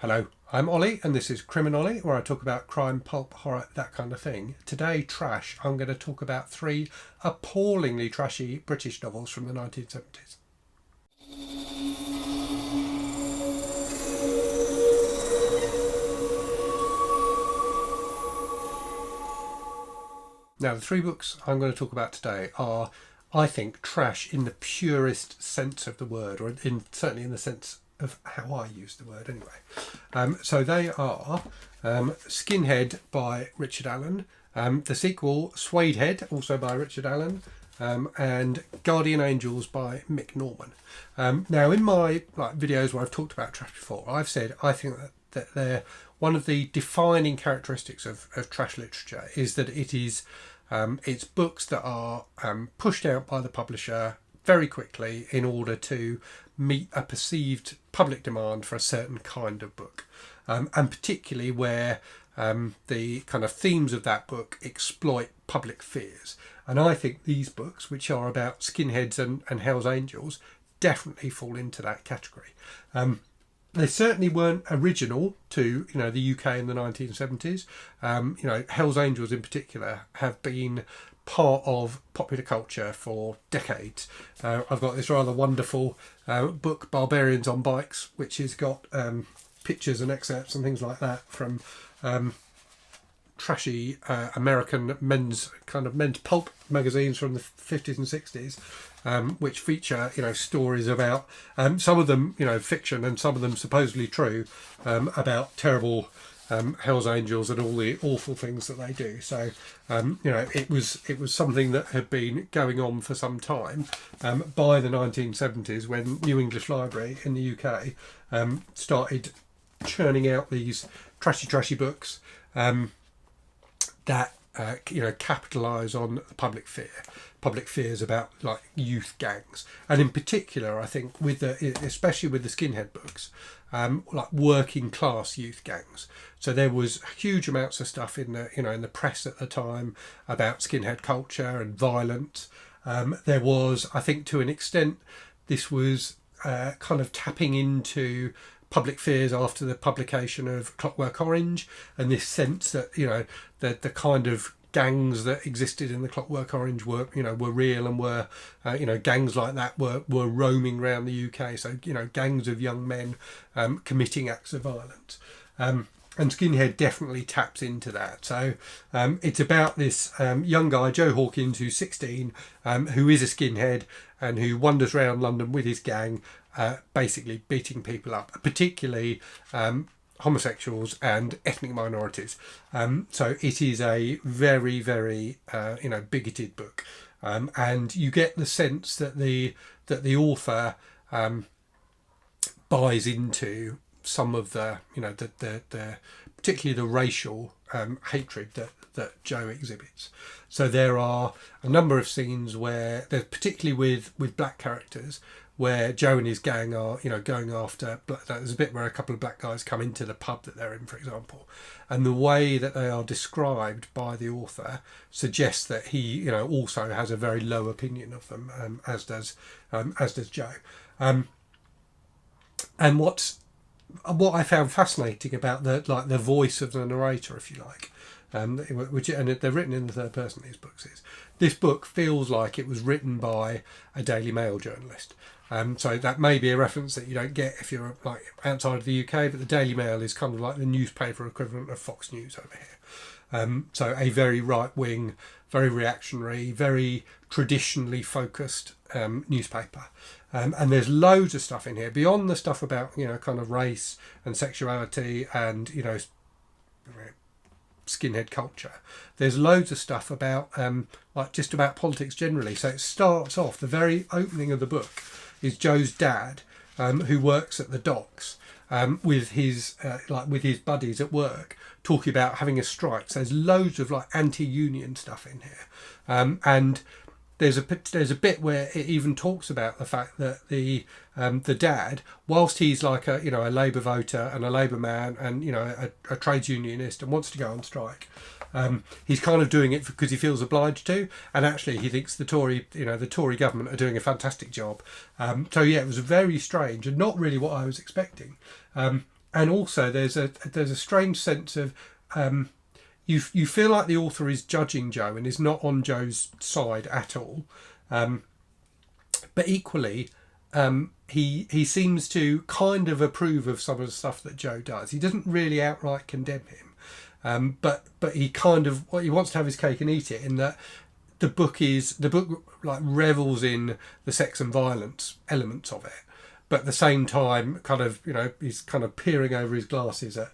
Hello, I'm Ollie and this is Criminolly, where I talk about crime, pulp, horror, that kind of thing. Today, trash, I'm going to talk about three appallingly trashy British novels from the 1970s. Now, the three books I'm going to talk about today are, I think, trash in the purest sense of the word, or certainly in the sense of how I use the word anyway. So they are Skinhead by Richard Allen, the sequel Suedehead, also by Richard Allen, and Guardian Angels by Mick Norman. Now, in my videos where I've talked about trash before, I've said I think that they're one of the defining characteristics of trash literature is that it's books that are pushed out by the publisher very quickly in order to meet a perceived public demand for a certain kind of book, and particularly where the kind of themes of that book exploit public fears. And I think these books, which are about skinheads and Hell's Angels, definitely fall into that category. They certainly weren't original to the UK in the 1970s. Hell's Angels in particular have been part of popular culture for decades. I've got this rather wonderful book, Barbarians on Bikes, which has got pictures and excerpts and things like that from trashy American men's pulp magazines from the 50s and 60s, which feature stories about some of them fiction and some of them supposedly true, about terrible Hell's Angels and all the awful things that they do. So it was something that had been going on for some time. By the 1970s, when New English Library in the UK started churning out these trashy books that capitalise on public fears about youth gangs, and in particular I think especially with the skinhead books, working class youth gangs. So there was huge amounts of stuff in the press at the time about skinhead culture and violence. There was, I think, to an extent, this was kind of tapping into public fears after the publication of Clockwork Orange, and this sense that the kind of gangs that existed in the Clockwork Orange were real, and were gangs like that were roaming around the UK. So gangs of young men committing acts of violence. And Skinhead definitely taps into that. So it's about this young guy, Joe Hawkins, who's 16, who is a skinhead and who wanders around London with his gang, basically beating people up, particularly homosexuals and ethnic minorities. So it is a very, very bigoted book, and you get the sense that the author buys into some of the particularly the racial hatred that Joe exhibits. So there are a number of scenes where there's, particularly with black characters, where Joe and his gang are going after there's a bit where a couple of black guys come into the pub that they're in, for example, and the way that they are described by the author suggests that he also has a very low opinion of them, as does Joe. And what I found fascinating about the voice of the narrator, if you like, which, and they're written in the third person, these books, is this book feels like it was written by a Daily Mail journalist. So that may be a reference that you don't get if you're outside of the UK, but the Daily Mail is kind of like the newspaper equivalent of Fox News over here. So a very right-wing, very reactionary, very traditionally focused newspaper. And there's loads of stuff in here beyond the stuff about kind of race and sexuality and skinhead culture. There's loads of stuff about just about politics generally. So it starts off, the very opening of the book is Joe's dad, who works at the docks, with his buddies at work, talking about having a strike. So there's loads of anti-union stuff in here, and there's a bit where it even talks about the fact that the dad, whilst he's a Labour voter and a Labour man and a trades unionist and wants to go on strike, he's kind of doing it because he feels obliged to, and actually he thinks the Tory government are doing a fantastic job. So yeah, it was very strange and not really what I was expecting. and also there's a strange sense of you feel like the author is judging Joe and is not on Joe's side at all, but equally he seems to kind of approve of some of the stuff that Joe does. He doesn't really outright condemn him, but he kind of he wants to have his cake and eat it, in that the book like revels in the sex and violence elements of it, but at the same time kind of he's kind of peering over his glasses at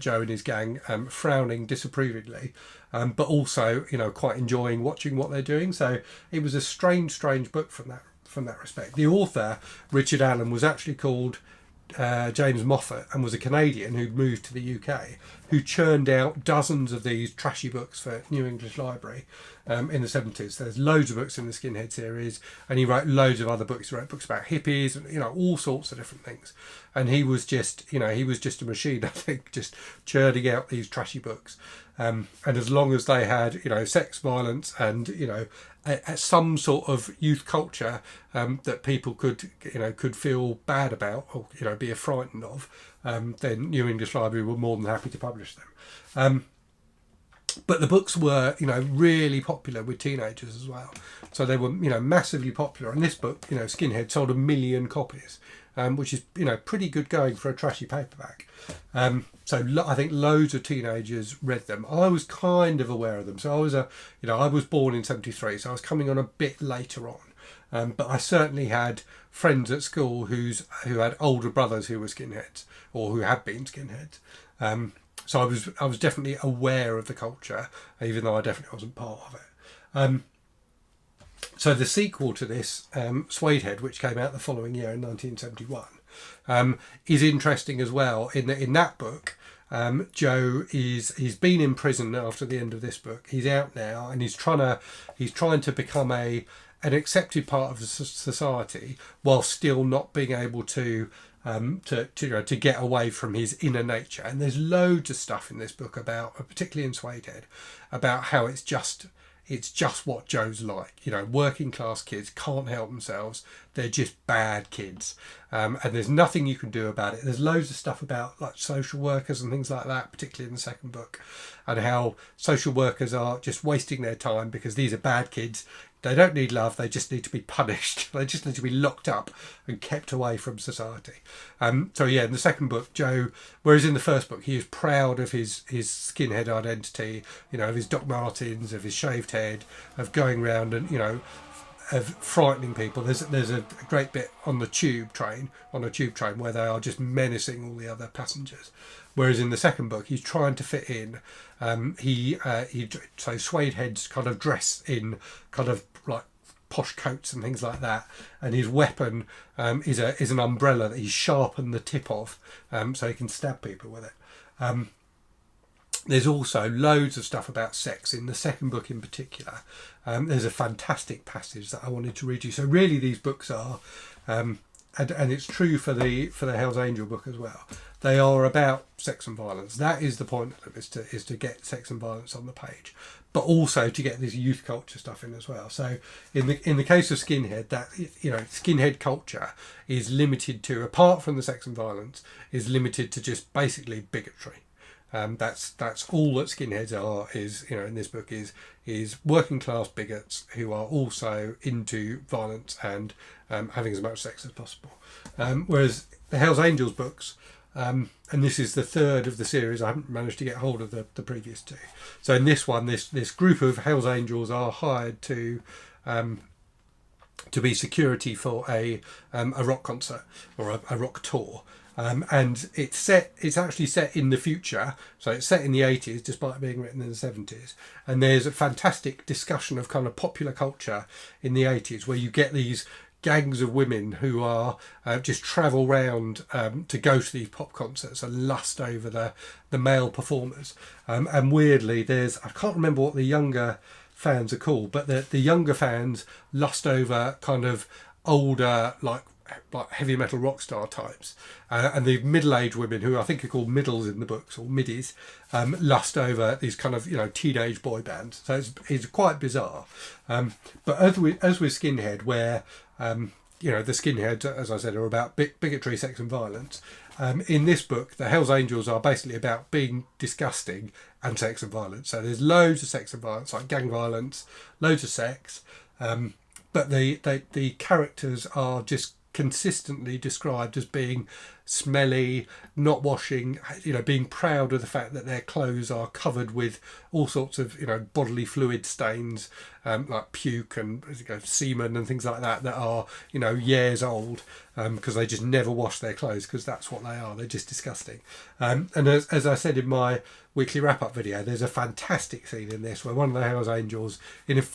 Joe and his gang, frowning disapprovingly, but also quite enjoying watching what they're doing. So it was a strange book from that respect. The author, Richard Allen, was actually called James Moffat, and was a Canadian who'd moved to the UK, who churned out dozens of these trashy books for New English Library in the 70s. There's loads of books in the Skinhead series, and he wrote loads of other books. He wrote books about hippies and all sorts of different things. And he was just a machine, I think, just churning out these trashy books. And as long as they had sex, violence, and some sort of youth culture that people could feel bad about, or be frightened of, then New English Library were more than happy to publish them. But the books were really popular with teenagers as well, so they were massively popular. And this book, Skinhead, sold 1 million copies, which is pretty good going for a trashy paperback. So I think loads of teenagers read them. I was kind of aware of them. So I was I was born in 73, so I was coming on a bit later on. But I certainly had friends at school who had older brothers who were skinheads, or who had been skinheads. So I was definitely aware of the culture, even though I definitely wasn't part of it. So the sequel to this, Suedehead, which came out the following year in 1971, is interesting as well. In that book, Joe he's been in prison after the end of this book. He's out now, and he's trying to become an accepted part of the society, while still not being able to get away from his inner nature. And there's loads of stuff in this book about, particularly in Suedehead, about how it's just what Joe's like. Working class kids can't help themselves. They're just bad kids. And there's nothing you can do about it. There's loads of stuff about like social workers and things like that, particularly in the second book, and how social workers are just wasting their time because these are bad kids. They don't need love, they just need to be punished. They just need to be locked up and kept away from society. So yeah, in the second book, Joe, whereas in the first book, he is proud of his skinhead identity, of his Doc Martens, of his shaved head, of going around and, of frightening people. There's a great bit on a tube train where they are just menacing all the other passengers. Whereas in the second book, he's trying to fit in. So Suedehead's kind of dress in kind of like posh coats and things like that, and his weapon is an umbrella that he's sharpened the tip of, so he can stab people with it. There's also loads of stuff about sex in the second book in particular. There's a fantastic passage that I wanted to read you. So really, these books are, and it's true for the Hell's Angel book as well. They are about sex and violence. That is the point of them, is to get sex and violence on the page, but also to get this youth culture stuff in as well. So in the case of Skinhead, that Skinhead culture is limited to, apart from the sex and violence, is limited to just basically bigotry. That's all that skinheads are, is in this book is working class bigots who are also into violence and having as much sex as possible. Whereas the Hell's Angels books, and this is the third of the series, I haven't managed to get hold of the previous two. So in this one, this group of Hell's Angels are hired to be security for a rock concert, or a rock tour. And it's actually set in the future, so it's set in the 80s despite being written in the 70s. And there's a fantastic discussion of kind of popular culture in the 80s, where you get these gangs of women who are just travel round to go to these pop concerts and lust over the male performers. And weirdly, I can't remember what the younger fans are called, but the younger fans lust over kind of older, like heavy metal rock star types, and the middle-aged women, who I think are called middles in the books, or middies, lust over these kind of teenage boy bands. So it's quite bizarre. But as with Skinhead, where you know, the skinheads, as I said, are about bigotry, sex and violence. In this book, the Hells Angels are basically about being disgusting and sex and violence. So there's loads of sex and violence, like gang violence, loads of sex, but the characters are just consistently described as being smelly, not washing, you know, being proud of the fact that their clothes are covered with all sorts of, you know, bodily fluid stains, like puke and, you know, semen and things like that are, you know, years old, because they just never wash their clothes, because that's what they are. They're just disgusting. And as I said in my weekly wrap-up video, there's a fantastic scene in this where one of the Hells Angels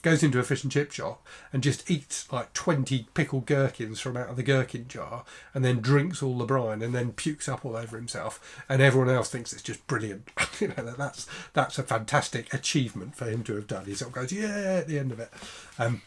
goes into a fish and chip shop and just eats like 20 pickled gherkins from out of the gherkin jar, and then drinks all the brine and then pukes up all over himself, and everyone else thinks it's just brilliant. You know, that's a fantastic achievement for him to have done. He sort of goes, yeah, at the end of it.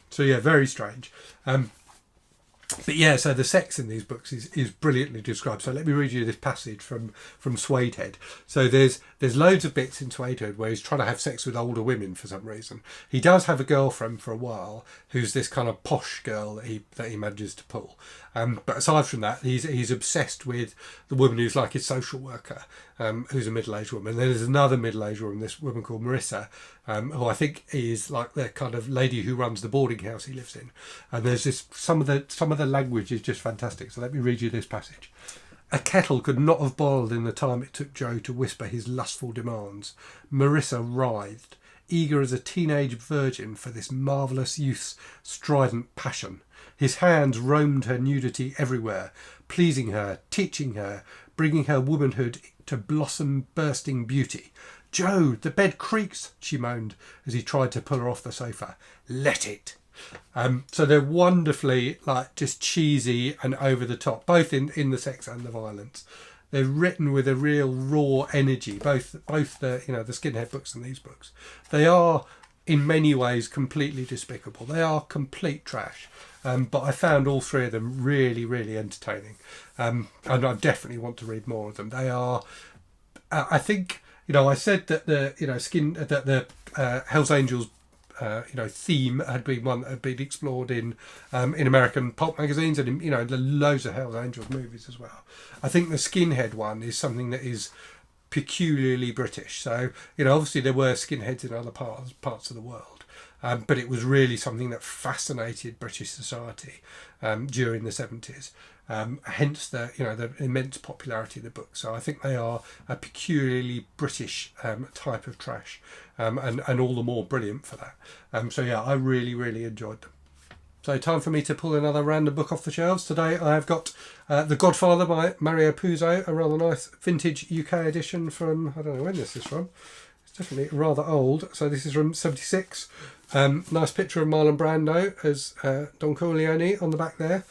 So yeah, very strange. But yeah, so the sex in these books is brilliantly described. So let me read you this passage from Suedehead. So there's loads of bits in Suedehead where he's trying to have sex with older women for some reason. He does have a girlfriend for a while who's this kind of posh girl that he manages to pull. But aside from that, he's obsessed with the woman who's like his social worker, who's a middle-aged woman. And then there's another middle-aged woman, this woman called Marissa, who I think is like the kind of lady who runs the boarding house he lives in. And there's this some of the language is just fantastic. So let me read you this passage. A kettle could not have boiled in the time it took Joe to whisper his lustful demands. Marissa writhed, eager as a teenage virgin for this marvellous youth's strident passion. His hands roamed her nudity everywhere, pleasing her, teaching her, bringing her womanhood to blossom-bursting beauty. "Joe, the bed creaks," she moaned as he tried to pull her off the sofa. "Let it." So they're wonderfully like just cheesy and over the top, both in the sex and the violence. They're written with a real raw energy, both the, you know, the Skinhead books and these books. They are in many ways completely despicable. They are complete trash. But I found all three of them really, really entertaining. And I definitely want to read more of them. They are, I think, you know, I said that the Hells Angels theme had been one that had been explored in American pulp magazines and in, you know, loads of Hells Angels movies as well. I think the Skinhead one is something that is peculiarly British. So, you know, obviously there were skinheads in other parts of the world. But it was really something that fascinated British society during the 70s. Hence the immense popularity of the book. So I think they are a peculiarly British type of trash, and all the more brilliant for that. So yeah, I really, really enjoyed them. So time for me to pull another random book off the shelves. Today I have got The Godfather by Mario Puzo, a rather nice vintage UK edition from, I don't know when this is from. It's definitely rather old. So this is from 76. Nice picture of Marlon Brando as Don Corleone on the back there.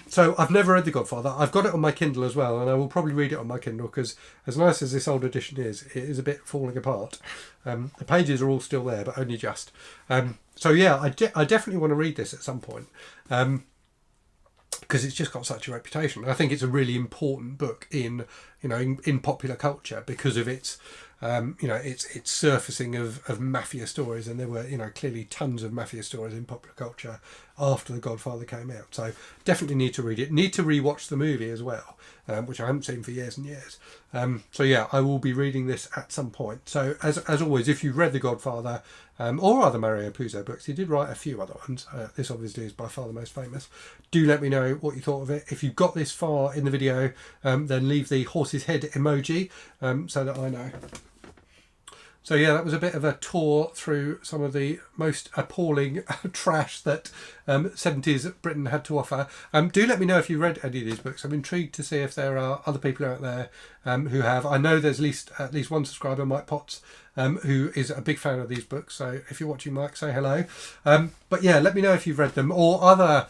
So I've never read The Godfather. I've got it on my Kindle as well, and I will probably read it on my Kindle because as nice as this old edition is, it is a bit falling apart. The pages are all still there, but only just. So yeah, I definitely want to read this at some point. Because it's just got such a reputation. I think it's a really important book in popular culture because of its its surfacing of mafia stories, and there were, you know, clearly tons of mafia stories in popular culture after The Godfather came out. So definitely need to read it. Need to rewatch the movie as well, which I haven't seen for years and years. So yeah, I will be reading this at some point. So as always, if you've read The Godfather or other Mario Puzo books, he did write a few other ones. This obviously is by far the most famous. Do let me know what you thought of it. If you've got this far in the video, then leave the horse's head emoji so that I know. So yeah, that was a bit of a tour through some of the most appalling trash that 70s Britain had to offer. Do let me know if you've read any of these books. I'm intrigued to see if there are other people out there who have. I know there's at least one subscriber, Mike Potts, who is a big fan of these books. So if you're watching, Mike, say hello. But yeah, let me know if you've read them or other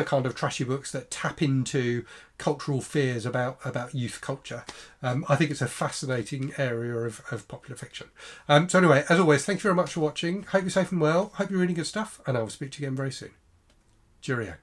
kind of trashy books that tap into cultural fears about youth culture. I think it's a fascinating area of popular fiction. So anyway, as always, thank you very much for watching. Hope you're safe and well. Hope you're reading good stuff, and I will speak to you again very soon. Cheerio.